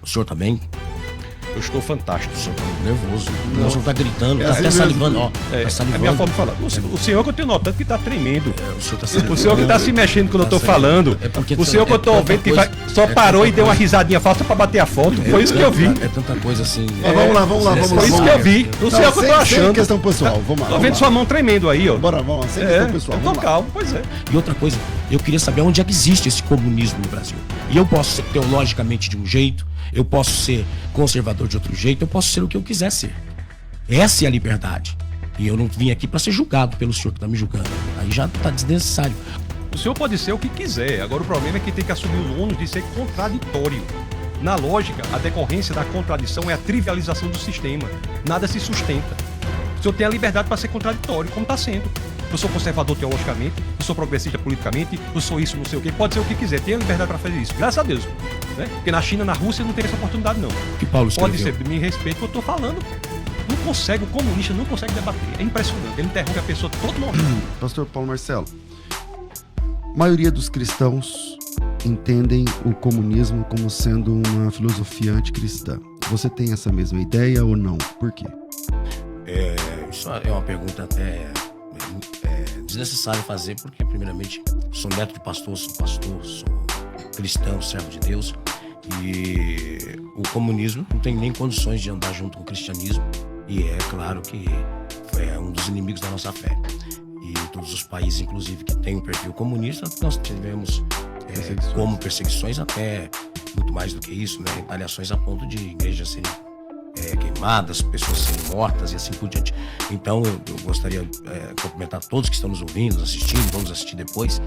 O senhor tá bem? Eu estou fantástico. O senhor tá nervoso. O senhor tá gritando, tá até assim salivando, ó. É Tá salivando. a minha forma de falar. O senhor que eu tenho notado que tá tremendo. O senhor tá salivando. O senhor que tá se mexendo quando eu tô falando. É porque O senhor que eu tô tanta vendo que coisa- só parou e deu uma risadinha falsa pra bater a foto. Foi isso que eu vi. É tanta coisa assim. Mas vamos lá. Foi isso que eu vi. O senhor que eu tô Sem achando. questão pessoal, vamos lá. Tô vendo sua mão tremendo aí, ó. Bora, vamos lá, sem questão pessoal, eu vamos tô lá. calmo, pois é. E outra coisa, eu queria saber onde é que existe esse comunismo no Brasil. E eu posso ser teologicamente de um jeito, eu posso ser conservador de outro jeito, eu posso ser o que eu quiser ser. Essa é a liberdade. E eu não vim aqui para ser julgado pelo senhor que tá me julgando. Aí já tá desnecessário. O senhor pode ser o que quiser. Agora o problema é que tem que assumir os ônus de ser contraditório. Na lógica, a decorrência da contradição é a trivialização do sistema. Nada se sustenta. O senhor tem a liberdade para ser contraditório, como está sendo. Eu sou conservador teologicamente, eu sou progressista politicamente, eu sou isso, não sei o quê. Pode ser o que quiser, tem a liberdade para fazer isso. Graças a Deus. Né? Porque na China, na Rússia, não tem essa oportunidade, não. Que Paulo Pode escreveu. ser, me respeito, eu estou falando. Não consegue, o comunista não consegue debater. É impressionante. Ele interrompe a pessoa todo momento. Pastor Paulo Marcelo, a maioria dos cristãos entendem o comunismo como sendo uma filosofia anticristã. Você tem essa mesma ideia ou não? Por quê? Isso é uma pergunta até desnecessária fazer, porque primeiramente sou neto de pastor, sou cristão, servo de Deus, e o comunismo não tem nem condições de andar junto com o cristianismo, e é claro que é um dos inimigos da nossa fé. E todos os países, inclusive, que têm um perfil comunista, nós tivemos como perseguições, até muito mais do que isso, né? Retaliações a ponto de igrejas serem queimadas, pessoas serem mortas e assim por diante. Então eu gostaria de cumprimentar todos que estão nos ouvindo, assistindo, vamos assistir depois.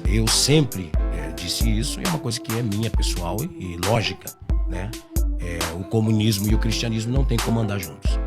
Eu sempre disse isso, e é uma coisa que é minha, pessoal e lógica, né? O comunismo e o cristianismo não tem como andar juntos.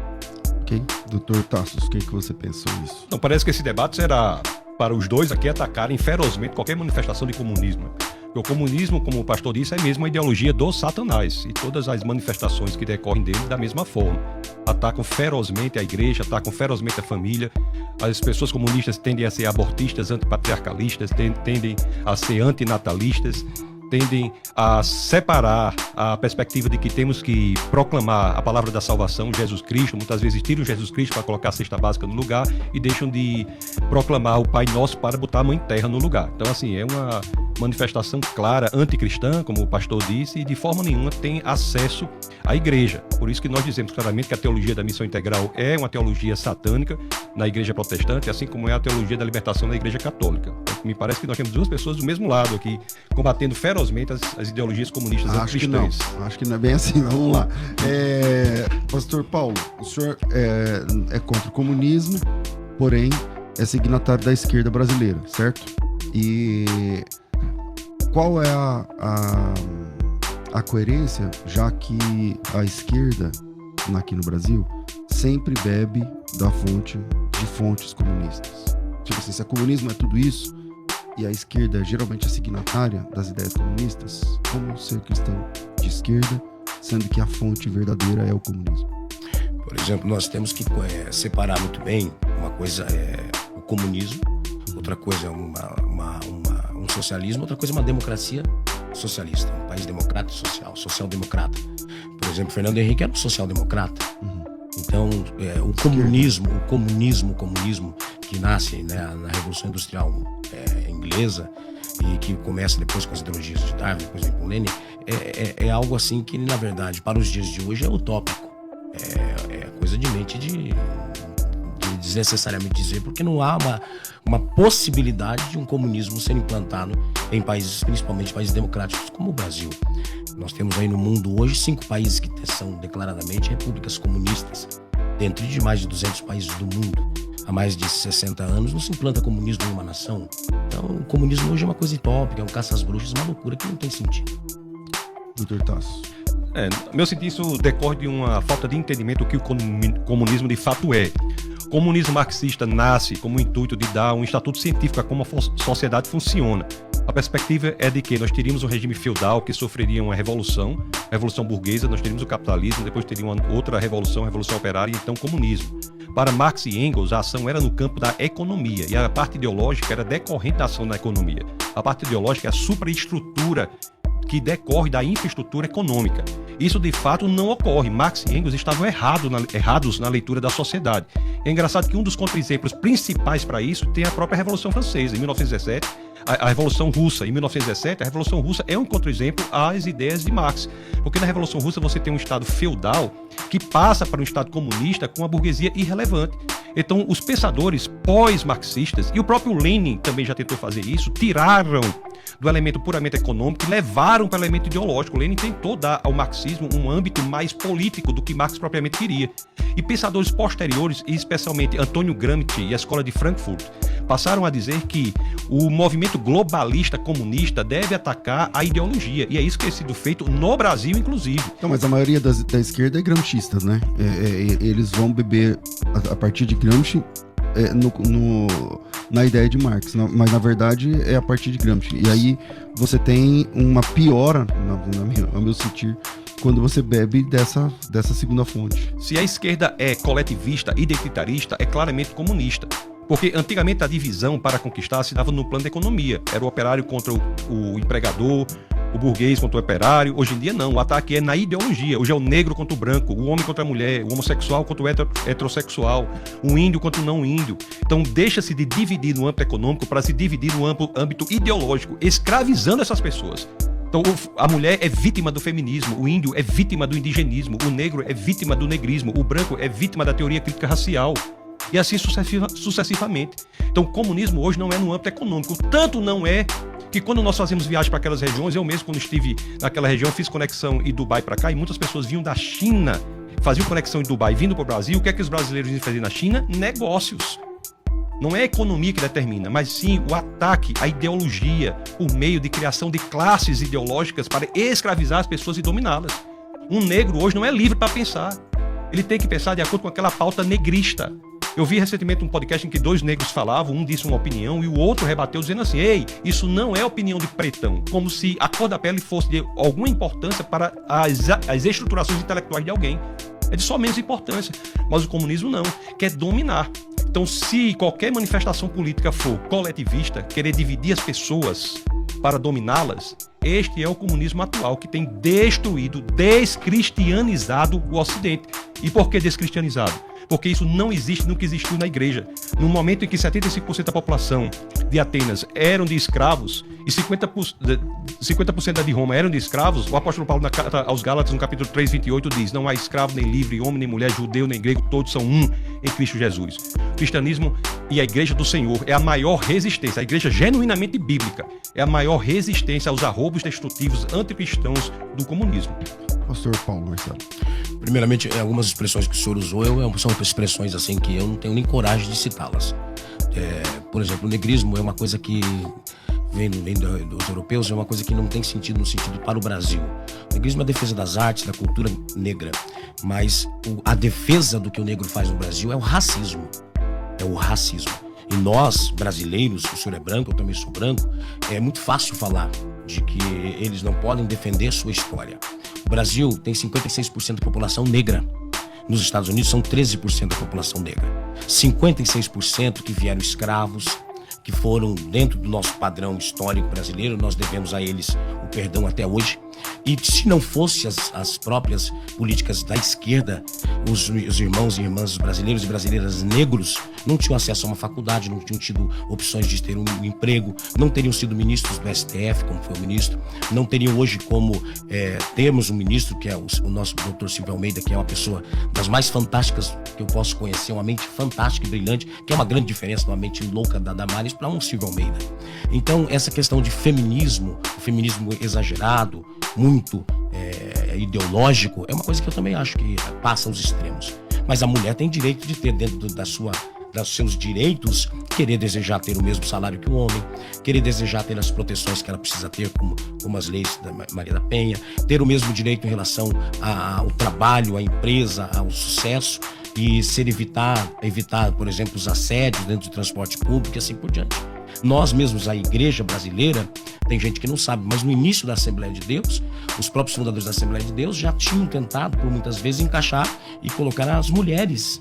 Ok? Doutor Tassos, o que você pensou nisso? Não, parece que esse debate será para os dois aqui atacarem ferozmente qualquer manifestação de comunismo. Porque o comunismo, como o pastor disse, é mesmo a ideologia do Satanás. E todas as manifestações que decorrem dele da mesma forma. Atacam ferozmente a igreja, atacam ferozmente a família. As pessoas comunistas tendem a ser abortistas, antipatriarcalistas, tendem a ser antinatalistas, tendem a separar a perspectiva de que temos que proclamar a palavra da salvação, Jesus Cristo. Muitas vezes tiram Jesus Cristo para colocar a cesta básica no lugar e deixam de proclamar o Pai Nosso para botar a Mãe Terra no lugar. Então, assim, é uma manifestação clara anticristã, como o pastor disse, e de forma nenhuma tem acesso à igreja. Por isso que nós dizemos claramente que a teologia da missão integral é uma teologia satânica na igreja protestante, assim como é a teologia da libertação na igreja católica. Me parece que nós temos duas pessoas do mesmo lado aqui, combatendo ferozmente as ideologias comunistas anticristãs. Acho que não é bem assim, vamos lá. Pastor Paulo, o senhor é contra o comunismo, porém é signatário da esquerda brasileira, certo? E qual é a coerência, já que a esquerda aqui no Brasil sempre bebe de fontes comunistas? Tipo assim, se o comunismo é tudo isso e a esquerda geralmente é signatária das ideias comunistas, como ser cristão de esquerda, sendo que a fonte verdadeira é o comunismo? Por exemplo, nós temos que separar muito bem. Uma coisa é o comunismo, outra coisa é um socialismo, outra coisa é uma democracia socialista, um país democrata e social-democrata. Por exemplo, Fernando Henrique era um social-democrata. Então, o comunismo que nasce, né, na Revolução Industrial inglesa e que começa depois com as ideologias de Darwin, depois vem com Lenin, é algo assim que, na verdade, para os dias de hoje é utópico. É coisa de mente de desnecessariamente dizer, porque não há uma possibilidade de um comunismo ser implantado em países, principalmente países democráticos como o Brasil. Nós temos aí no mundo hoje 5 países que são declaradamente repúblicas comunistas, dentro de mais de 200 países do mundo. Há mais de 60 anos não se implanta comunismo em uma nação. Então o comunismo hoje é uma coisa utópica, é um caça às bruxas, uma loucura que não tem sentido. Doutor Tassos. Meu sentido, isso decorre de uma falta de entendimento do que o comunismo de fato é. O comunismo marxista nasce como o intuito de dar um estatuto científico a como a sociedade funciona. A perspectiva é de que nós teríamos um regime feudal que sofreria uma revolução, a revolução burguesa, nós teríamos o capitalismo, depois teria uma outra revolução, a revolução operária e então comunismo. Para Marx e Engels, a ação era no campo da economia e a parte ideológica era decorrente da ação na economia. A parte ideológica é a supraestrutura que decorre da infraestrutura econômica. Isso, de fato, não ocorre. Marx e Engels estavam errados na leitura da sociedade. É engraçado que um dos contra-exemplos principais para isso tem a própria Revolução Francesa, em 1917, a Revolução Russa. Em 1917, a Revolução Russa é um contra-exemplo às ideias de Marx. Porque na Revolução Russa você tem um Estado feudal que passa para um Estado comunista com uma burguesia irrelevante. Então, os pensadores pós-marxistas, e o próprio Lenin também já tentou fazer isso, tiraram do elemento puramente econômico e levaram para o elemento ideológico. Lenin tentou dar ao marxismo um âmbito mais político do que Marx propriamente queria. E pensadores posteriores, e especialmente Antônio Gramsci e a Escola de Frankfurt, passaram a dizer que o movimento globalista comunista deve atacar a ideologia. E é isso que tem sido feito no Brasil, inclusive. Não, mas a maioria da esquerda é gramscista, né? Eles vão beber a partir de Gramsci na ideia de Marx, mas na verdade é a partir de Gramsci. E aí você tem uma piora, ao meu sentir, quando você bebe dessa segunda fonte. Se a esquerda é coletivista, identitarista, é claramente comunista. Porque antigamente a divisão para conquistar se dava no plano da economia. Era o operário contra o empregador, o burguês contra o operário. Hoje em dia não, o ataque é na ideologia. Hoje é o negro contra o branco, o homem contra a mulher, o homossexual contra o heterossexual, o índio contra o não índio. Então deixa-se de dividir no âmbito econômico para se dividir no âmbito ideológico, escravizando essas pessoas. Então a mulher é vítima do feminismo, o índio é vítima do indigenismo, o negro é vítima do negrismo, o branco é vítima da teoria crítica racial. E assim sucessivamente. Então o comunismo hoje não é no âmbito econômico. Tanto não é que quando nós fazemos viagem para aquelas regiões, eu mesmo quando estive naquela região fiz conexão em Dubai para cá e muitas pessoas vinham da China, faziam conexão em Dubai vindo para o Brasil. O que é que os brasileiros iam fazer na China? Negócios. Não é a economia que determina, mas sim o ataque à ideologia por meio de criação de classes ideológicas para escravizar as pessoas e dominá-las. Um negro hoje não é livre para pensar. Ele tem que pensar de acordo com aquela pauta negrista. Eu vi recentemente um podcast em que dois negros falavam, um disse uma opinião e o outro rebateu dizendo assim: ei, isso não é opinião de pretão, como se a cor da pele fosse de alguma importância para as estruturações intelectuais de alguém. É de só menos importância. Mas o comunismo não, quer dominar. Então, se qualquer manifestação política for coletivista, querer dividir as pessoas para dominá-las, este é o comunismo atual que tem destruído, descristianizado o Ocidente. E por que descristianizado? Porque isso não existe, nunca existiu na igreja. No momento em que 75% da população de Atenas eram de escravos e 50% da de Roma eram de escravos, o apóstolo Paulo na carta aos Gálatas, no capítulo 3, 28, diz: não há escravo nem livre, homem nem mulher, judeu nem grego, todos são um em Cristo Jesus. O cristianismo e a igreja do Senhor é a maior resistência, a igreja genuinamente bíblica, é a maior resistência aos arroubos destrutivos anticristãos do comunismo. Pastor Paulo Marcelo. Primeiramente, algumas expressões que o senhor usou são expressões assim que eu não tenho nem coragem de citá-las. Por exemplo, o negrismo é uma coisa que vem dos europeus, é uma coisa que não tem sentido no sentido para o Brasil. O negrismo é a defesa das artes, da cultura negra, mas a defesa do que o negro faz no Brasil é o racismo. É o racismo. E nós, brasileiros, o senhor é branco, eu também sou branco, é muito fácil falar de que eles não podem defender sua história. O Brasil tem 56% da população negra. Nos Estados Unidos são 13% da população negra. 56% que vieram escravos, que foram dentro do nosso padrão histórico brasileiro, nós devemos a eles o perdão até hoje. E se não fosse as próprias políticas da esquerda, os irmãos e irmãs brasileiros e brasileiras negros não tinham acesso a uma faculdade, não tinham tido opções de ter um emprego, não teriam sido ministros do STF, como foi o ministro, não teriam hoje como termos um ministro, que é o nosso Dr. Silvio Almeida, que é uma pessoa das mais fantásticas que eu posso conhecer, uma mente fantástica e brilhante, que é uma grande diferença de uma mente louca da Damares para um Silvio Almeida. Então, essa questão de feminismo, o feminismo exagerado, muito ideológico, é uma coisa que eu também acho que passa os extremos. Mas a mulher tem direito de ter dentro dos seus direitos, querer desejar ter o mesmo salário que o homem, querer desejar ter as proteções que ela precisa ter, como as leis da Maria da Penha, ter o mesmo direito em relação ao trabalho, à empresa, ao sucesso, e evitar, por exemplo, os assédios dentro do transporte público e assim por diante. Nós mesmos, a igreja brasileira, tem gente que não sabe, mas no início da Assembleia de Deus, os próprios fundadores da Assembleia de Deus já tinham tentado, por muitas vezes, encaixar e colocar as mulheres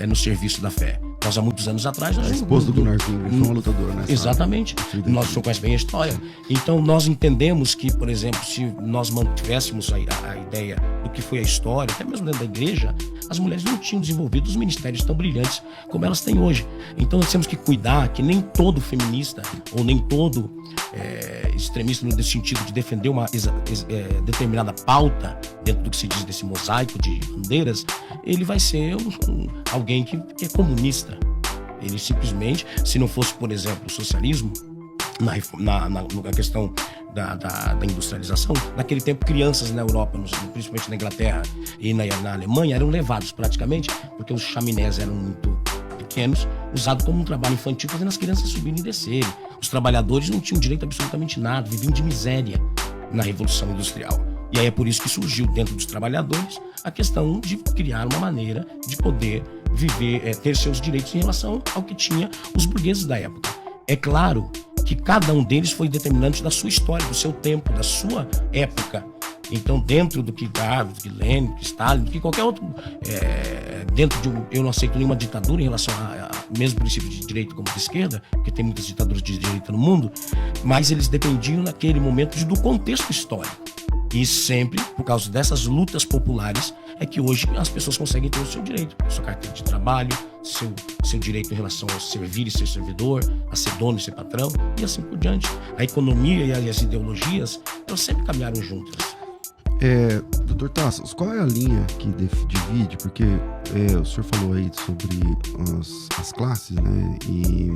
no serviço da fé. Nós, há muitos anos atrás... A esposa do Gunnar Wingren foi uma lutadora, né? Exatamente. Nós conhecemos bem a história. Então, nós entendemos que, por exemplo, se nós mantivéssemos a ideia do que foi a história, até mesmo dentro da igreja, as mulheres não tinham desenvolvido os ministérios tão brilhantes como elas têm hoje. Então, nós temos que cuidar que nem todo feminista, ou nem todo extremista no sentido de defender uma determinada pauta dentro do que se diz desse mosaico de bandeiras, ele vai ser alguém que é comunista. Ele simplesmente, se não fosse, por exemplo, o socialismo, na questão da industrialização, naquele tempo crianças na Europa, principalmente na Inglaterra e na Alemanha, eram levados praticamente, porque os chaminés eram muito pequenos, usados como um trabalho infantil, fazendo as crianças subirem e descerem. Os trabalhadores não tinham direito a absolutamente nada, viviam de miséria na Revolução Industrial. E aí é por isso que surgiu dentro dos trabalhadores a questão de criar uma maneira de poder viver, ter seus direitos em relação ao que tinha os burgueses da época. É claro que cada um deles foi determinante da sua história, do seu tempo, da sua época. Então, dentro do que Lenin, do que Stalin, do que qualquer outro, eu não aceito nenhuma ditadura em relação ao mesmo princípio de direito como de esquerda, porque tem muitas ditaduras de direita no mundo, mas eles dependiam naquele momento do contexto histórico. E sempre, por causa dessas lutas populares, é que hoje as pessoas conseguem ter o seu direito, sua carteira de trabalho, seu direito em relação a servir e ser servidor, a ser dono e ser patrão, e assim por diante. A economia e as ideologias, elas sempre caminharam juntas. Dr. Tassos, qual é a linha que divide? Porque o senhor falou aí sobre as classes, né? E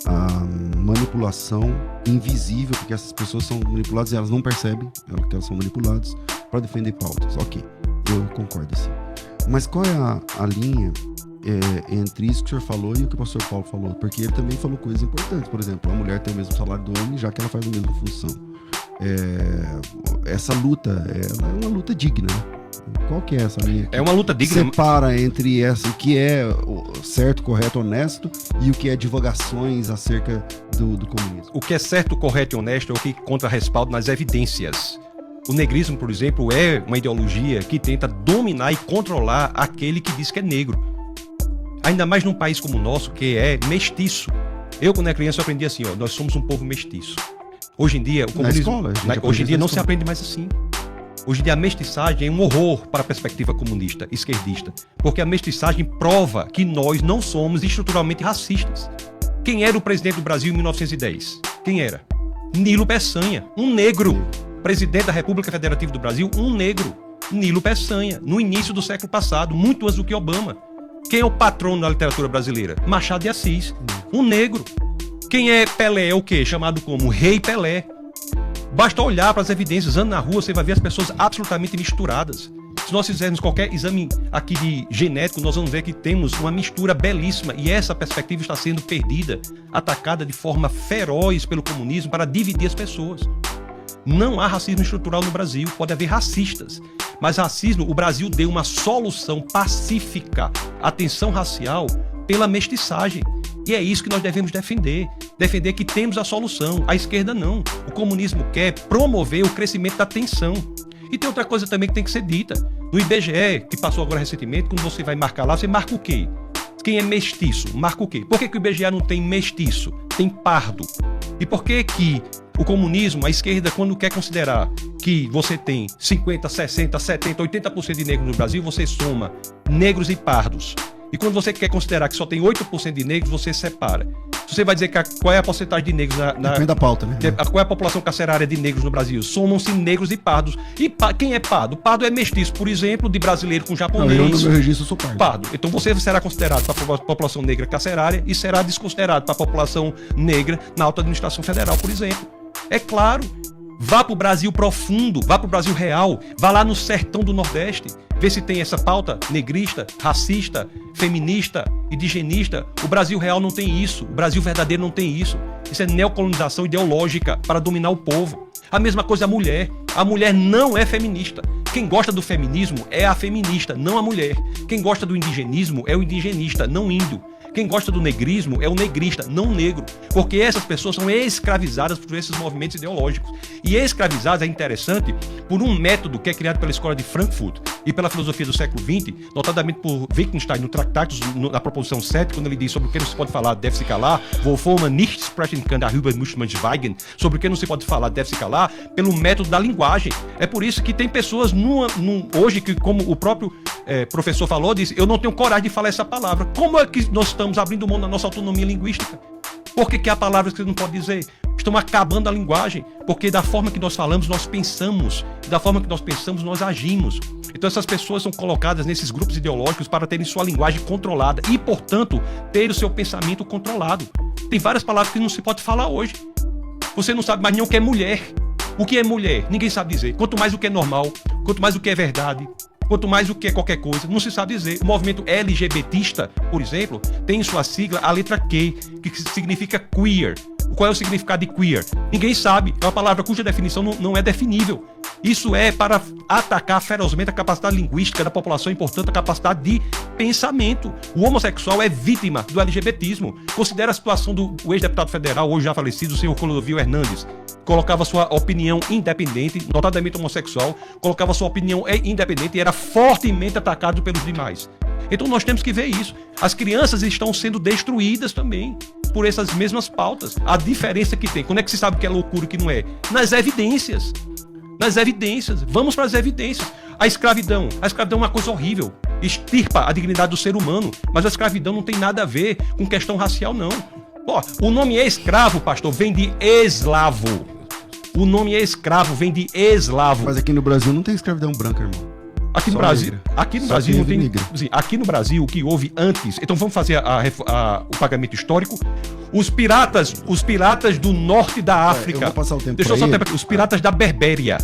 a manipulação invisível, porque essas pessoas são manipuladas e elas não percebem que elas são manipuladas para defender pautas. Ok, eu concordo assim. Mas qual é a linha entre isso que o senhor falou e o que o pastor Paulo falou? Porque ele também falou coisas importantes. Por exemplo, a mulher tem o mesmo salário do homem, já que ela faz a mesma função. Essa luta, ela é uma luta digna. Qual que é essa linha? É uma luta digna. Separa entre o que é certo, correto, honesto e o que é divagações acerca do comunismo. O que é certo, correto e honesto é o que encontra respaldo nas evidências. O negrismo, por exemplo, é uma ideologia que tenta dominar e controlar aquele que diz que é negro. Ainda mais num país como o nosso, que é mestiço. Eu, quando era criança, eu aprendi assim, nós somos um povo mestiço. Hoje em dia, o comunismo, hoje em dia não se aprende mais assim. Hoje em dia a mestiçagem é um horror para a perspectiva comunista, esquerdista, porque a mestiçagem prova que nós não somos estruturalmente racistas. Quem era o presidente do Brasil em 1910? Quem era? Nilo Peçanha, um negro. Presidente da República Federativa do Brasil, um negro. Nilo Peçanha, no início do século passado, muito antes do que Obama. Quem é o patrono da literatura brasileira? Machado de Assis, um negro. Quem é Pelé? É o quê? Chamado como Rei Pelé. Basta olhar para as evidências, andando na rua, você vai ver as pessoas absolutamente misturadas. Se nós fizermos qualquer exame aqui de genético, nós vamos ver que temos uma mistura belíssima e essa perspectiva está sendo perdida, atacada de forma feroz pelo comunismo para dividir as pessoas. Não há racismo estrutural no Brasil, pode haver racistas, mas racismo, o Brasil deu uma solução pacífica à tensão racial pela mestiçagem. E é isso que nós devemos defender. Defender que temos a solução. A esquerda não. O comunismo quer promover o crescimento da tensão. E tem outra coisa também que tem que ser dita. No IBGE, que passou agora recentemente, quando você vai marcar lá, você marca o quê? Quem é mestiço? Marca o quê? Por que o IBGE não tem mestiço? Tem pardo. E por que o comunismo, a esquerda, quando quer considerar que você tem 50, 60, 70, 80% de negros no Brasil, você soma negros e pardos. E quando você quer considerar que só tem 8% de negros, você separa. Você vai dizer qual é a porcentagem de negros Depende da pauta, né? Qual é a população carcerária de negros no Brasil? Somam-se negros e pardos. E quem é pardo? Pardo é mestiço, por exemplo, de brasileiro com japonês. Não, eu no meu registro sou pardo. Então você será considerado para a população negra carcerária e será desconsiderado para a população negra na alta administração federal, por exemplo. É claro. Vá para o Brasil profundo, vá para o Brasil real, vá lá no sertão do Nordeste, vê se tem essa pauta negrista, racista, feminista, indigenista. O Brasil real não tem isso, o Brasil verdadeiro não tem isso. Isso é neocolonização ideológica para dominar o povo. A mesma coisa a mulher não é feminista. Quem gosta do feminismo é a feminista, não a mulher. Quem gosta do indigenismo é o indigenista, não o índio. Quem gosta do negrismo é o negrista, não o negro. Porque essas pessoas são escravizadas por esses movimentos ideológicos. E escravizadas é interessante por um método que é criado pela Escola de Frankfurt e pela filosofia do século XX, notadamente por Wittgenstein no Tractatus, na proposição 7, quando ele diz sobre o que não se pode falar, deve se calar, wovon man nicht sprechen kann, darüber muss man schweigen, sobre o que não se pode falar, deve se calar, pelo método da linguagem. É por isso que tem pessoas hoje que, como o próprio professor falou, disse, eu não tenho coragem de falar essa palavra. Como é que nós estamos abrindo mão da nossa autonomia linguística? Por que há palavras que você não pode dizer? Estão acabando a linguagem, porque da forma que nós falamos, nós pensamos. Da forma que nós pensamos, nós agimos. Então essas pessoas são colocadas nesses grupos ideológicos para terem sua linguagem controlada e, portanto, ter o seu pensamento controlado. Tem várias palavras que não se pode falar hoje. Você não sabe mais nem o que é mulher. O que é mulher? Ninguém sabe dizer. Quanto mais o que é normal, quanto mais o que é verdade, quanto mais o que é qualquer coisa, não se sabe dizer. O movimento LGBTista, por exemplo, tem em sua sigla a letra Q, que significa queer. Qual é o significado de queer? Ninguém sabe. É uma palavra cuja definição não é definível. Isso é para atacar ferozmente a capacidade linguística da população e, portanto, a capacidade de pensamento. O homossexual é vítima do LGBTismo. Considera a situação do ex-deputado federal, hoje já falecido, o senhor Clodovil Hernandes. Colocava sua opinião independente, notadamente homossexual, colocava sua opinião independente e era fortemente atacado pelos demais. Então nós temos que ver isso. As crianças estão sendo destruídas também por essas mesmas pautas. A diferença que tem, quando é que se sabe que é loucura e que não é? Nas evidências. Nas evidências. Vamos para as evidências. A escravidão é uma coisa horrível. Extirpa a dignidade do ser humano. Mas a escravidão não tem nada a ver com questão racial, não. Ó, o nome é escravo, pastor, vem de eslavo. O nome é escravo, vem de eslavo. Mas aqui no Brasil não tem escravidão branca, irmão. Aqui no Brasil não tem. Aqui no Brasil, o que houve antes. Então vamos fazer o pagamento histórico. Os piratas do norte da África. Eu vou passar o tempo. Deixa eu só tempo. Os piratas da Berbéria,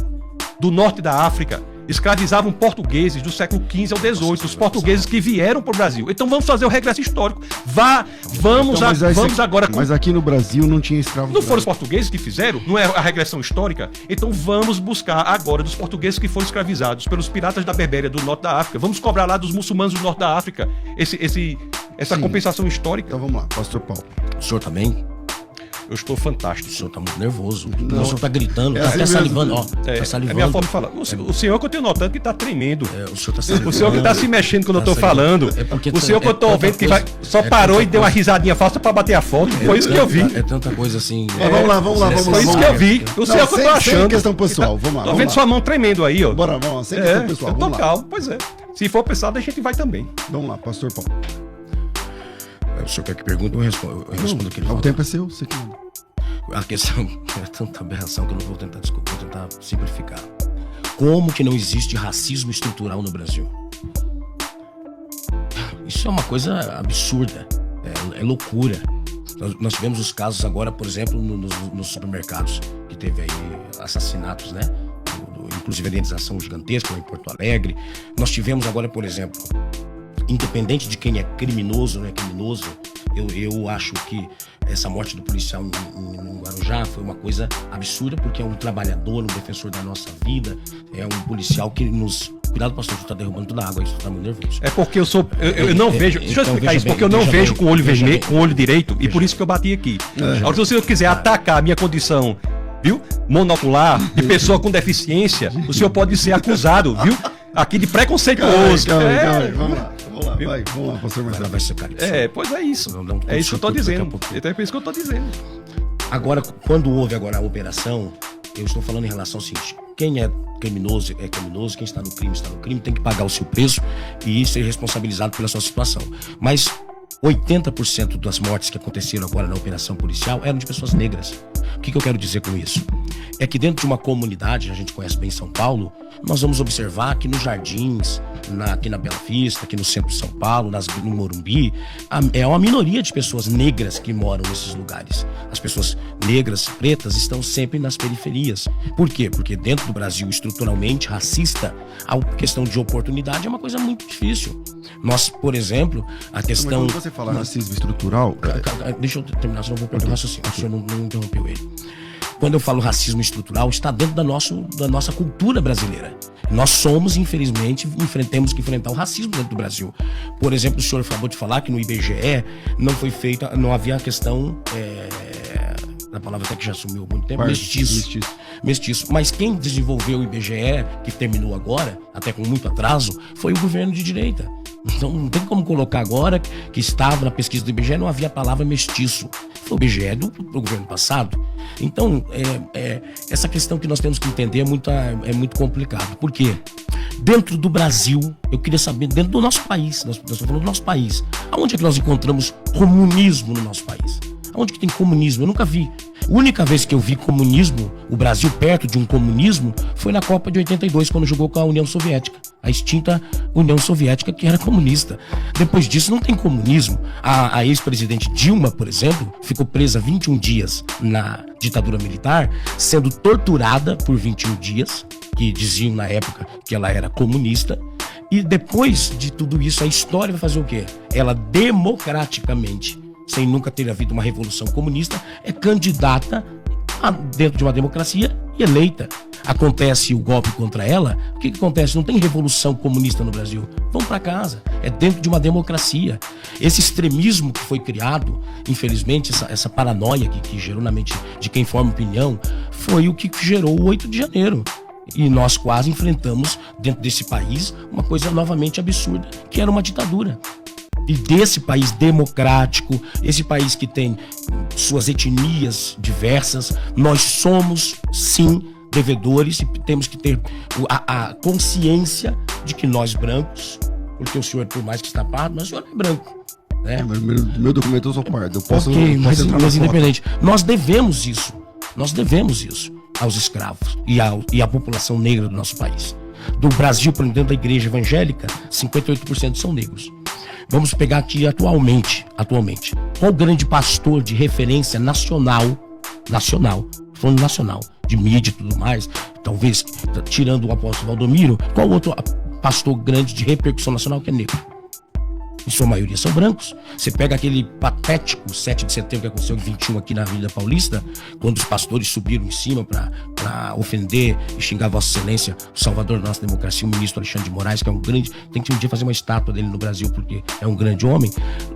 do norte da África, escravizavam portugueses do século XV ao XVIII, os portugueses que vieram para o Brasil. Então vamos fazer o regresso histórico. Vamos agora. Mas aqui no Brasil não tinha escravo. Não foram os portugueses que fizeram? Não é a regressão histórica? Então vamos buscar agora dos portugueses que foram escravizados pelos piratas da Berbéria do norte da África. Vamos cobrar lá dos muçulmanos do norte da África essa compensação histórica. Então vamos lá, pastor Paulo. O senhor também? Eu estou fantástico. O senhor está muito nervoso. O senhor está gritando, está até salivando. Tá salivando. É a minha forma de falar. O senhor que eu tenho notando que está tremendo. O senhor está salivando. O senhor que está se mexendo quando eu estou falando. O senhor que eu estou vendo que só parou e deu uma risadinha falsa para bater a foto. Foi isso que eu vi. É tanta coisa assim. Vamos lá. Foi isso que eu vi. O senhor que eu estou achando. Sem questão pessoal, vamos lá. Estou vendo sua mão tremendo aí, ó. Bora, vamos lá. Sem questão pessoal, vamos lá. Calmo, pois é. Se for pesado, a gente vai também. Vamos lá, pastor Paulo. O senhor quer que pergunte, eu respondo o que ele falou. O tempo é seu, você que manda. A questão é tanta aberração que eu não vou tentar simplificar. Como que não existe racismo estrutural no Brasil? Isso é uma coisa absurda, é loucura. Nós tivemos os casos agora, por exemplo, nos supermercados, que teve aí assassinatos, né? Inclusive a indenização gigantesca em Porto Alegre. Nós tivemos agora, por exemplo, independente de quem é criminoso ou não é criminoso, eu acho que essa morte do policial em Guarujá foi uma coisa absurda, porque é um trabalhador, um defensor da nossa vida, é um policial que nos... Cuidado, pastor, você tá derrubando toda a água, isso tá muito nervoso. É porque eu sou... Eu não vejo... Deixa eu explicar isso, porque eu não vejo com o olho vermelho, com o olho direito, e por isso que eu bati aqui. Agora, se o senhor quiser atacar a minha condição, viu? Monocular, de pessoa com deficiência, o senhor pode ser acusado, viu? Aqui de preconceituoso. Calma aí, vamos lá, vamos lá, pastor Marcelo. Vai ser cara. Pois é isso. É isso que eu tô dizendo. Então é por isso que eu tô dizendo. Agora, quando houve agora a operação, eu estou falando em relação ao seguinte: quem é criminoso, quem está no crime, tem que pagar o seu preço e ser responsabilizado pela sua situação. Mas 80% das mortes que aconteceram agora na operação policial eram de pessoas negras. O que eu quero dizer com isso? É que dentro de uma comunidade, a gente conhece bem São Paulo, nós vamos observar que nos Jardins, aqui na Bela Vista, aqui no centro de São Paulo, no Morumbi, é uma minoria de pessoas negras que moram nesses lugares. As pessoas negras, pretas, estão sempre nas periferias. Por quê? Porque dentro do Brasil, estruturalmente racista, a questão de oportunidade é uma coisa muito difícil. Nós, por exemplo, a questão... Mas quando você fala racismo estrutural... Deixa eu terminar, senão eu vou perder o raciocínio. O senhor não interrompeu ele. Quando eu falo racismo estrutural, está dentro da nossa cultura brasileira. Nós somos, infelizmente, temos que enfrentar o racismo dentro do Brasil. Por exemplo, o senhor acabou de falar que no IBGE não foi feita, não havia a questão, a palavra até que já sumiu há muito tempo, mestiço. Mas quem desenvolveu o IBGE, que terminou agora, até com muito atraso, foi o governo de direita. Então não tem como colocar agora que estava na pesquisa do IBGE, não havia a palavra mestiço. Foi o IBGE do governo passado. Então, essa questão que nós temos que entender é muito complicado. Por quê? Dentro do Brasil, eu queria saber, dentro do nosso país, nós estamos falando do nosso país, aonde é que nós encontramos comunismo no nosso país? Aonde que tem comunismo? Eu nunca vi. A única vez que eu vi comunismo, o Brasil perto de um comunismo, foi na Copa de 82, quando jogou com a União Soviética. A extinta União Soviética, que era comunista. Depois disso, não tem comunismo. A ex-presidente Dilma, por exemplo, ficou presa 21 dias na ditadura militar, sendo torturada por 21 dias, que diziam na época que ela era comunista. E depois de tudo isso, a história vai fazer o quê? Ela democraticamente, sem nunca ter havido uma revolução comunista, é candidata dentro de uma democracia e eleita. Acontece o golpe contra ela, o que acontece? Não tem revolução comunista no Brasil. Vão para casa. É dentro de uma democracia. Esse extremismo que foi criado, infelizmente, essa paranoia que gerou na mente de quem forma opinião, foi o que gerou o 8 de janeiro. E nós quase enfrentamos, dentro desse país, uma coisa novamente absurda, que era uma ditadura. E desse país democrático, esse país que tem suas etnias diversas, nós somos, sim, devedores e temos que ter a consciência de que nós brancos, porque o senhor, por mais que está pardo, mas o senhor é branco. Né? Meu documento eu sou pardo. Eu posso, okay, mas independente. Nós devemos isso aos escravos e à população negra do nosso país. Do Brasil, por dentro da igreja evangélica, 58% são negros. Vamos pegar aqui atualmente, qual o grande pastor de referência nacional, falando nacional, de mídia e tudo mais, talvez, tirando o apóstolo Valdomiro, qual outro pastor grande de repercussão nacional que é negro? Em sua maioria são brancos. Você pega aquele patético 7 de setembro que aconteceu em 21 aqui na Avenida Paulista, quando os pastores subiram em cima para ofender e xingar Vossa Excelência, o salvador da nossa democracia, o ministro Alexandre de Moraes, que é um grande, tem que um dia fazer uma estátua dele no Brasil, porque é um grande homem.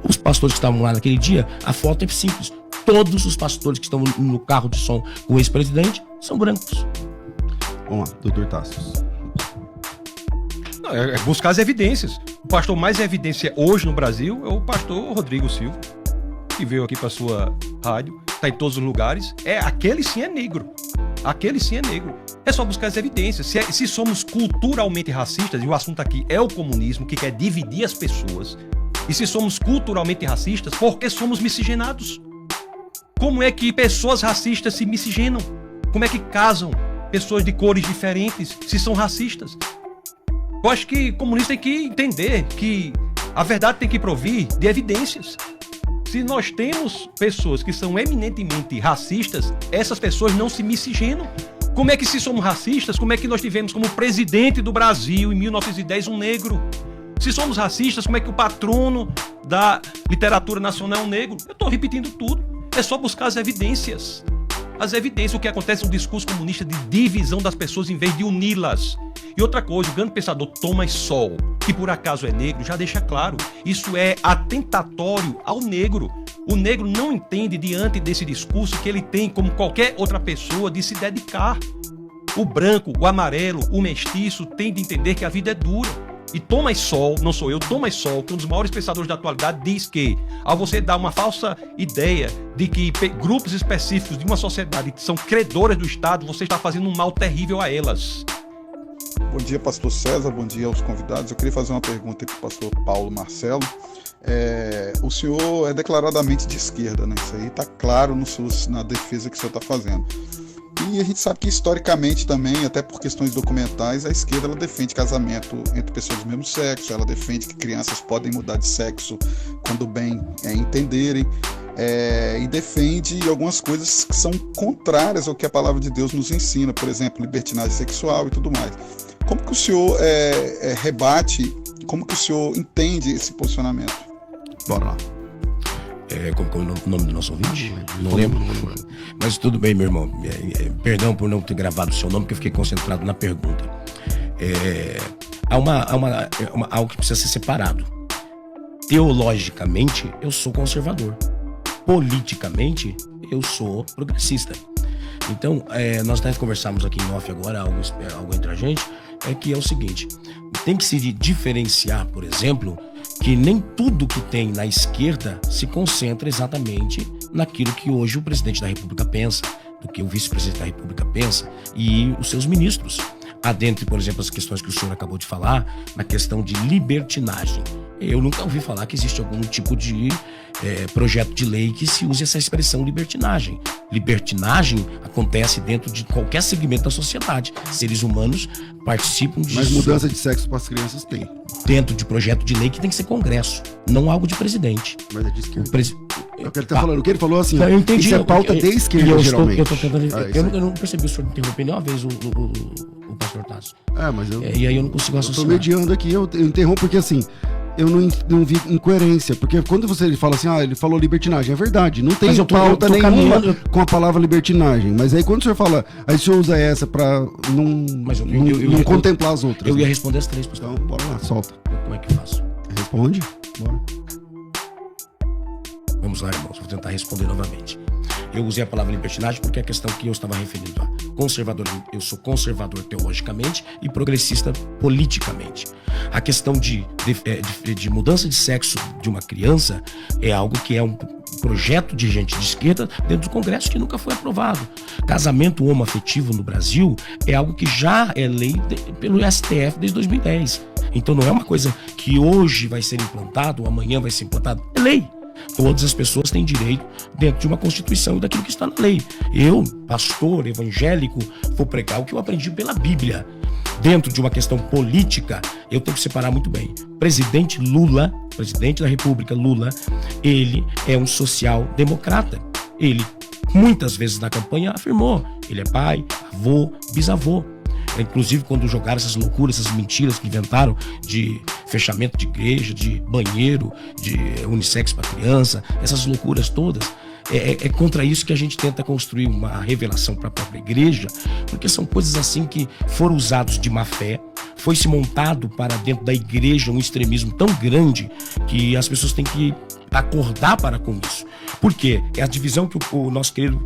Os pastores que estavam lá naquele dia, a foto é simples. Todos os pastores que estão no carro de som com o ex-presidente são brancos. Vamos lá, doutor Tassos. É buscar as evidências. O pastor mais em evidência hoje no Brasil é o pastor Rodrigo Silva, que veio aqui para sua rádio, está em todos os lugares. Aquele sim é negro. É só buscar as evidências. Se somos culturalmente racistas, e o assunto aqui é o comunismo, que quer dividir as pessoas, e se somos culturalmente racistas, por que somos miscigenados? Como é que pessoas racistas se miscigenam? Como é que casam pessoas de cores diferentes se são racistas? Eu acho que comunista tem que entender que a verdade tem que provir de evidências. Se nós temos pessoas que são eminentemente racistas, essas pessoas não se miscigenam. Como é que, se somos racistas, como é que nós tivemos como presidente do Brasil, em 1910, um negro? Se somos racistas, como é que o patrono da literatura nacional é um negro? Eu estou repetindo tudo. É só buscar as evidências. As evidências, o que acontece no discurso comunista de divisão das pessoas em vez de uni-las. E outra coisa, o grande pensador Thomas Sowell, que por acaso é negro, já deixa claro, isso é atentatório ao negro. O negro não entende, diante desse discurso, que ele tem, como qualquer outra pessoa, de se dedicar. O branco, o amarelo, o mestiço tem de entender que a vida é dura. E Thomas Sowell, não sou eu, Thomas Sowell, que é um dos maiores pensadores da atualidade, diz que, ao você dar uma falsa ideia de que grupos específicos de uma sociedade que são credoras do Estado, você está fazendo um mal terrível a elas. Bom dia, pastor César, bom dia aos convidados. Eu queria fazer uma pergunta para o pastor Paulo Marcelo. O senhor é declaradamente de esquerda, né? Isso aí está claro na defesa que o senhor está fazendo. E a gente sabe que historicamente também, até por questões documentais, a esquerda ela defende casamento entre pessoas do mesmo sexo, ela defende que crianças podem mudar de sexo quando bem entenderem, e defende algumas coisas que são contrárias ao que a palavra de Deus nos ensina, por exemplo, libertinagem sexual e tudo mais. Como que o senhor rebate, como que o senhor entende esse posicionamento? Bora lá. Como é o nome do nosso ouvinte? Não lembro. Mas tudo bem, meu irmão. Perdão por não ter gravado o seu nome, porque eu fiquei concentrado na pergunta. Há algo que precisa ser separado. teologicamente, eu sou conservador. Politicamente, eu sou progressista. Então, nós até conversamos aqui em off agora, algo entre a gente, que é o seguinte: tem que se diferenciar, por exemplo, que nem tudo que tem na esquerda se concentra exatamente naquilo que hoje o presidente da República pensa, do que o vice-presidente da República pensa e os seus ministros. Há dentro, por exemplo, as questões que o senhor acabou de falar, na questão de libertinagem. Eu nunca ouvi falar que existe algum tipo de projeto de lei que se use essa expressão libertinagem. Libertinagem acontece dentro de qualquer segmento da sociedade. Seres humanos participam de... Mas mudança de sexo para as crianças tem. Dentro de projeto de lei que tem que ser Congresso, não algo de presidente. Mas é de esquerda. É o que ele tá falando. O que ele falou assim, eu entendi, isso é pauta de esquerda, geralmente. Eu não percebi o senhor interromper nenhuma vez o pastor Tasso. Mas eu... E aí eu não consigo associar. Eu tô mediando aqui, eu interrompo porque assim... Eu não vi incoerência, porque quando ele fala assim, ele falou libertinagem, é verdade, não tem pauta nenhuma com a palavra libertinagem, mas aí quando o senhor fala, aí o senhor usa essa pra não contemplar as outras. Eu ia responder as três, então bora lá, solta. Como é que eu faço? Responde, bora. Vamos lá, irmãos, vou tentar responder novamente. Eu usei a palavra libertinagem porque é a questão que eu estava referindo a conservador. Eu sou conservador teologicamente e progressista politicamente. A questão de mudança de sexo de uma criança é algo que é um projeto de gente de esquerda dentro do Congresso que nunca foi aprovado. Casamento homoafetivo no Brasil é algo que já é lei pelo STF desde 2010. Então não é uma coisa que hoje vai ser implantado ou amanhã vai ser implantado. É lei. Todas as pessoas têm direito dentro de uma Constituição e daquilo que está na lei. Eu, pastor evangélico, vou pregar o que eu aprendi pela Bíblia. Dentro de uma questão política, eu tenho que separar muito bem. Presidente Lula, presidente da República Lula, ele é um social-democrata. Ele, muitas vezes na campanha, afirmou. Ele é pai, avô, bisavô. Inclusive, quando jogaram essas loucuras, essas mentiras que inventaram de fechamento de igreja, de banheiro, de unissex para criança, essas loucuras todas, é contra isso que a gente tenta construir uma revelação para a própria igreja, porque são coisas assim que foram usados de má fé, foi se montado para dentro da igreja um extremismo tão grande que as pessoas têm que acordar para com isso. Por quê? É a divisão que o nosso querido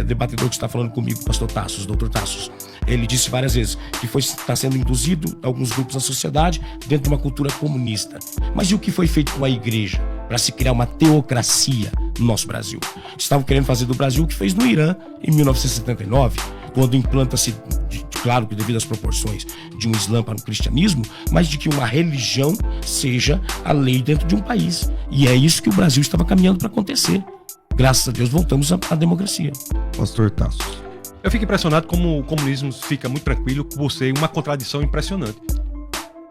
debatedor que está falando comigo, o pastor Tassos, doutor Tassos, ele disse várias vezes que está sendo induzido alguns grupos da sociedade dentro de uma cultura comunista. Mas e o que foi feito com a igreja para se criar uma teocracia no nosso Brasil? Estavam querendo fazer do Brasil o que fez no Irã em 1979, quando implanta-se, claro que devido às proporções de um Islã para um cristianismo, mas de que uma religião seja a lei dentro de um país. E é isso que o Brasil estava caminhando para acontecer. Graças a Deus voltamos à democracia. Pastor Tassos. Eu fico impressionado como o comunismo fica muito tranquilo por ser uma contradição impressionante.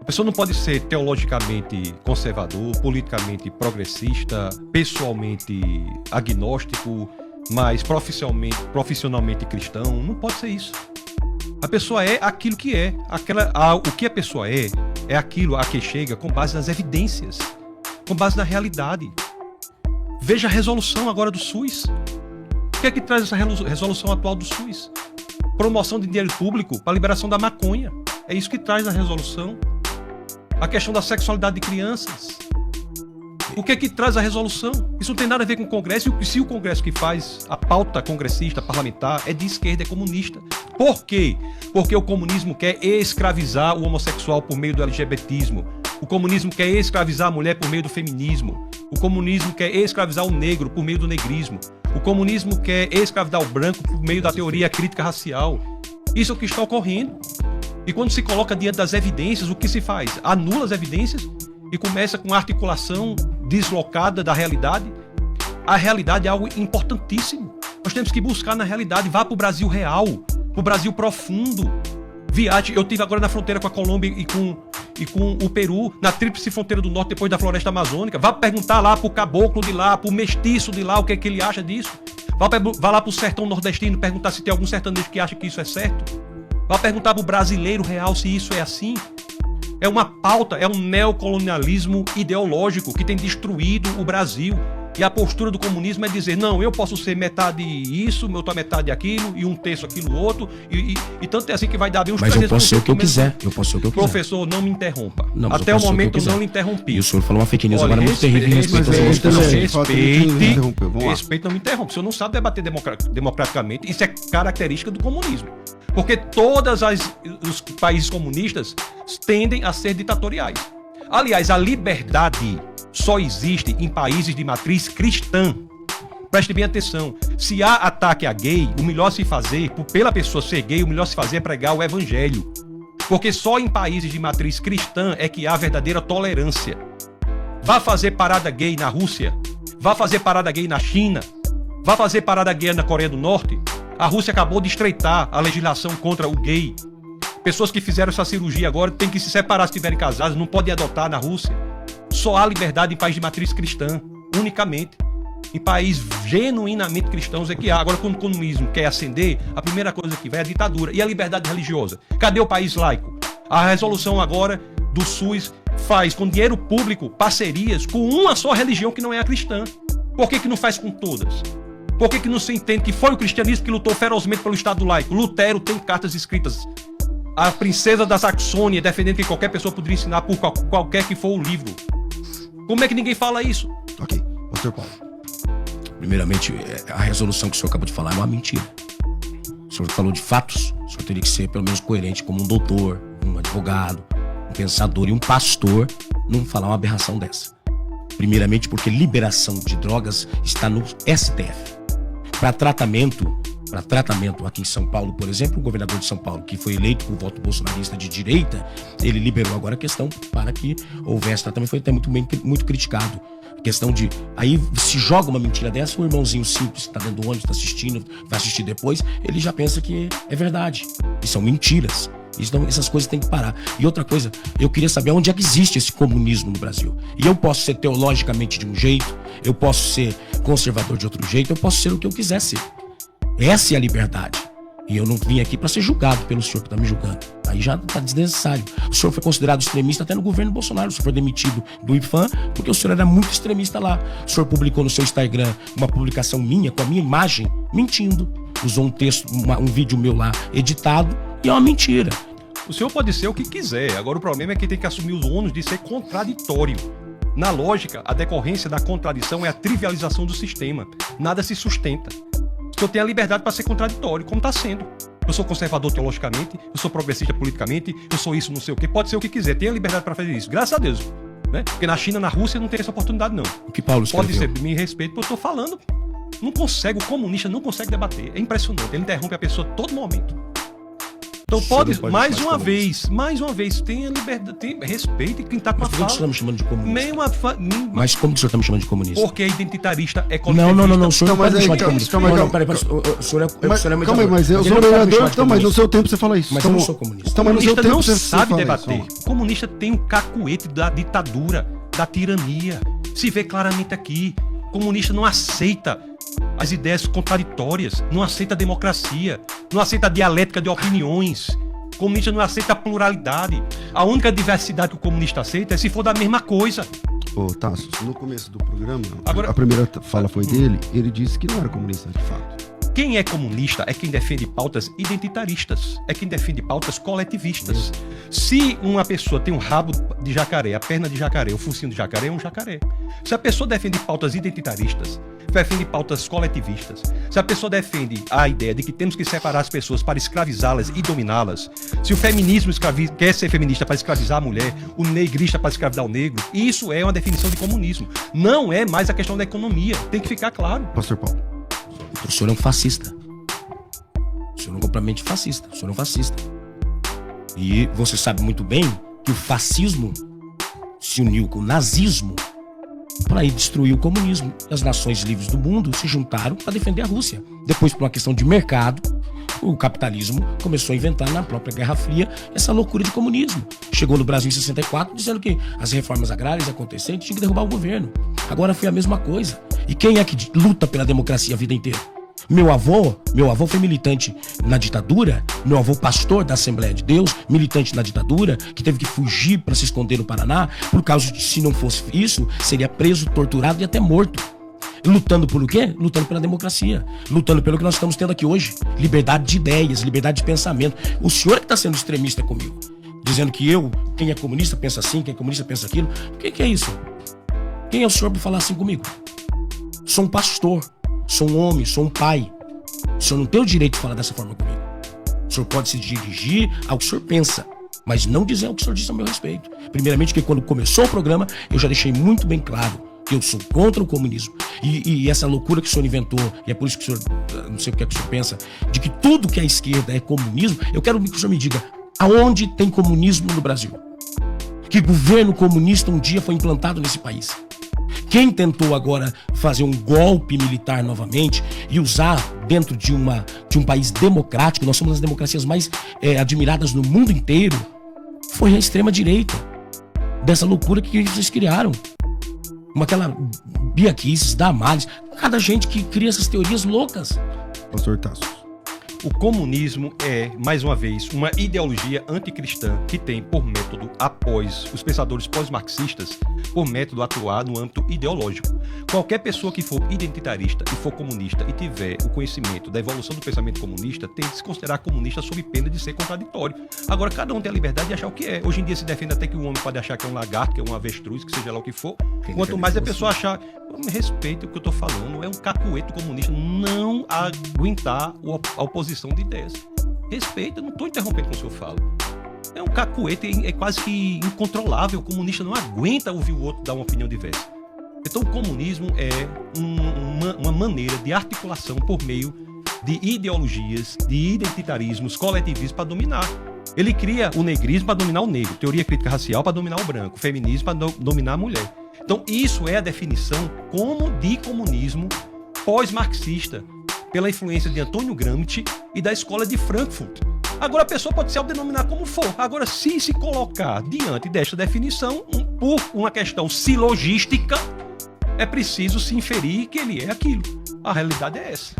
A pessoa não pode ser teologicamente conservador, politicamente progressista, pessoalmente agnóstico, mas profissionalmente cristão. Não pode ser isso. A pessoa é aquilo que é. O que a pessoa é aquilo a que chega com base nas evidências, com base na realidade. Veja a resolução agora do SUS. O que é que traz essa resolução atual do SUS? Promoção de dinheiro público para a liberação da maconha. É isso que traz a resolução. A questão da sexualidade de crianças. O que é que traz a resolução? Isso não tem nada a ver com o Congresso. E se o Congresso que faz a pauta congressista, parlamentar, é de esquerda, é comunista. Por quê? Porque o comunismo quer escravizar o homossexual por meio do LGBTismo. O comunismo quer escravizar a mulher por meio do feminismo. O comunismo quer escravizar o negro por meio do negrismo. O comunismo quer escravizar o branco por meio da teoria crítica racial. Isso é o que está ocorrendo. E quando se coloca diante das evidências, o que se faz? Anula as evidências e começa com a articulação deslocada da realidade. A realidade é algo importantíssimo. Nós temos que buscar na realidade. Vá para o Brasil real, para o Brasil profundo. Viagem. Eu estive agora na fronteira com a Colômbia e com o Peru, na tríplice fronteira do norte, depois da floresta amazônica. Vá perguntar lá pro caboclo de lá, pro mestiço de lá, o que é que ele acha disso. Vá lá pro sertão nordestino perguntar se tem algum sertanejo que acha que isso é certo. Vá perguntar pro brasileiro real se isso é assim. É uma pauta, é um neocolonialismo ideológico que tem destruído o Brasil. E a postura do comunismo é dizer, não, eu posso ser metade isso, outra metade aquilo, e um terço aquilo outro, e tanto é assim que vai dar bem uns 300%. Mas eu posso ser o que eu quiser. Eu posso ser o que eu quiser. Professor, não me interrompa. Não, até o momento eu não lhe interrompi. E o senhor falou uma fake news agora muito terrível. Respeito, não me interrompa. O senhor não sabe debater democraticamente. Isso é característica do comunismo. Porque todos os países comunistas tendem a ser ditatoriais. Aliás, a liberdade só existe em países de matriz cristã. Preste bem atenção. Se há ataque a gay, o melhor se fazer, pela pessoa ser gay, o melhor se fazer é pregar o evangelho. Porque só em países de matriz cristã é que há verdadeira tolerância. Vá fazer parada gay na Rússia, vá fazer parada gay na China, vá fazer parada gay na Coreia do Norte. A Rússia acabou de estreitar a legislação contra o gay. Pessoas que fizeram essa cirurgia agora têm que se separar se estiverem casadas, não podem adotar na Rússia. Só há liberdade em país de matriz cristã, unicamente. Em países genuinamente cristãos é que há. Agora, quando o comunismo quer ascender, a primeira coisa que vai é a ditadura. E a liberdade religiosa? Cadê o país laico? A resolução agora do SUS faz com dinheiro público parcerias com uma só religião que não é a cristã. Por que não faz com todas? Por que não se entende que foi o cristianismo que lutou ferozmente pelo Estado laico? Lutero tem cartas escritas. A princesa da Saxônia defendendo que qualquer pessoa poderia ensinar por qualquer que for o livro. Como é que ninguém fala isso? Ok, pastor Paulo. Primeiramente, a resolução que o senhor acabou de falar é uma mentira. O senhor falou de fatos, o senhor teria que ser pelo menos coerente como um doutor, um advogado, um pensador e um pastor, não falar uma aberração dessa. Primeiramente porque liberação de drogas está no STF. Para tratamento aqui em São Paulo, por exemplo, o governador de São Paulo, que foi eleito por voto bolsonarista de direita, ele liberou agora a questão para que houvesse tratamento, foi até muito criticado. A questão de, aí se joga uma mentira dessa, o irmãozinho simples que está dentro do ônibus, está assistindo, vai assistir depois, ele já pensa que é verdade. E são mentiras. Então, essas coisas têm que parar. E outra coisa, eu queria saber onde é que existe esse comunismo no Brasil. E eu posso ser teologicamente de um jeito, eu posso ser conservador de outro jeito, eu posso ser o que eu quiser ser. Essa é a liberdade. E eu não vim aqui para ser julgado pelo senhor que está me julgando. Aí já está desnecessário. O senhor foi considerado extremista até no governo Bolsonaro. O senhor foi demitido do IPHAN porque o senhor era muito extremista lá. O senhor publicou no seu Instagram uma publicação minha, com a minha imagem, mentindo. Usou um texto, um vídeo meu lá editado, e é uma mentira. O senhor pode ser o que quiser. Agora o problema é que tem que assumir os ônus de ser contraditório. Na lógica, a decorrência da contradição é a trivialização do sistema. Nada se sustenta. O senhor tem a liberdade para ser contraditório, como está sendo. Eu sou conservador teologicamente, eu sou progressista politicamente, eu sou isso, não sei o quê. Pode ser o que quiser, tem a liberdade para fazer isso. Graças a Deus. Né? Porque na China, na Rússia, não tem essa oportunidade, não. O que Paulo escreveu? Pode ser, me respeito, porque eu estou falando. Não consegue, o comunista não consegue debater. É impressionante, ele interrompe a pessoa a todo momento. Então pode mais uma vez, tenha liberdade, respeite quem está com a fala. Mas como que o senhor está me chamando de comunista? Mas como que o senhor está me chamando de comunista? Porque é identitarista, é coletivista. Não, o senhor não pode me chamar de comunista. Não, peraí, o senhor é mediador. Calma aí, mas eu sou mediador, então, mas no seu tempo você fala isso. Mas eu não sou comunista. Então, mas no seu tempo não você sabe fala debater. isso. O comunista tem um cacuete da ditadura, da tirania. Se vê claramente aqui. O comunista não aceita as ideias contraditórias, não aceita a democracia, não aceita a dialética de opiniões. O comunista não aceita a pluralidade. A única diversidade que o comunista aceita é se for da mesma coisa. Ô, Tassos, no começo do programa, Agora, a primeira fala foi dele, ele disse que não era comunista de fato. Quem é comunista é quem defende pautas identitaristas, é quem defende pautas coletivistas. Se uma pessoa tem um rabo de jacaré, a perna de jacaré, o focinho de jacaré é um jacaré. Se a pessoa defende pautas identitaristas, defende pautas coletivistas, se a pessoa defende a ideia de que temos que separar as pessoas para escravizá-las e dominá-las, se o feminismo quer ser feminista para escravizar a mulher, o negrista para escravizar o negro, isso é uma definição de comunismo. Não é mais a questão da economia, tem que ficar claro. Pastor Paulo. O senhor é um fascista. O senhor é um completamente fascista. O senhor é um fascista. E você sabe muito bem que o fascismo se uniu com o nazismo para ir destruir o comunismo. As nações livres do mundo se juntaram para defender a Rússia. Depois, por uma questão de mercado, o capitalismo começou a inventar na própria Guerra Fria essa loucura de comunismo. Chegou no Brasil em 64 dizendo que as reformas agrárias iam acontecer e tinha que derrubar o governo. Agora foi a mesma coisa. E quem é que luta pela democracia a vida inteira? Meu avô foi militante na ditadura, meu avô pastor da Assembleia de Deus, militante na ditadura, que teve que fugir para se esconder no Paraná, por causa de, se não fosse isso, seria preso, torturado e até morto. Lutando por o quê? Lutando pela democracia. Lutando pelo que nós estamos tendo aqui hoje. Liberdade de ideias, liberdade de pensamento. O senhor que está sendo extremista comigo, dizendo que quem é comunista pensa assim, quem é comunista pensa aquilo. O que é isso? Quem é o senhor para falar assim comigo? Sou um pastor, sou um homem, sou um pai. O senhor não tem o direito de falar dessa forma comigo. O senhor pode se dirigir ao que o senhor pensa, mas não dizer o que o senhor disse a meu respeito. Primeiramente, que quando começou o programa, eu já deixei muito bem claro que eu sou contra o comunismo. E essa loucura que o senhor inventou, e é por isso que o senhor, não sei o que é que o senhor pensa, de que tudo que é esquerda é comunismo, eu quero que o senhor me diga, aonde tem comunismo no Brasil? Que governo comunista um dia foi implantado nesse país? Quem tentou agora fazer um golpe militar novamente e usar dentro de um país democrático, nós somos as democracias mais admiradas no mundo inteiro, foi a extrema-direita. Dessa loucura que vocês criaram. Aquela Bia Kicis, Damares, cada gente que cria essas teorias loucas. Pastor Tasso. O comunismo é, mais uma vez, uma ideologia anticristã que tem por método, após os pensadores pós-marxistas, por método atuar no âmbito ideológico. Qualquer pessoa que for identitarista e for comunista e tiver o conhecimento da evolução do pensamento comunista, tem que se considerar comunista sob pena de ser contraditório. Agora, cada um tem a liberdade de achar o que é. Hoje em dia se defende até que o homem pode achar que é um lagarto, que é um avestruz, que seja lá o que for. Quanto mais a pessoa achar, me respeite o que eu estou falando, é um cacuete comunista não aguentar a oposição de ideias. Respeita, não estou interrompendo o que o senhor fala. É um cacuete, é quase que incontrolável. O comunista não aguenta ouvir o outro dar uma opinião diversa. Então o comunismo é uma maneira de articulação por meio de ideologias, de identitarismos, coletivismos para dominar. Ele cria o negrismo para dominar o negro, teoria crítica racial para dominar o branco, o feminismo para dominar a mulher. Então isso é a definição de comunismo pós-marxista, pela influência de Antônio Gramsci e da escola de Frankfurt. Agora a pessoa pode se autodenominar como for. Agora, se colocar diante desta definição, por uma questão silogística, é preciso se inferir que ele é aquilo. A realidade é essa.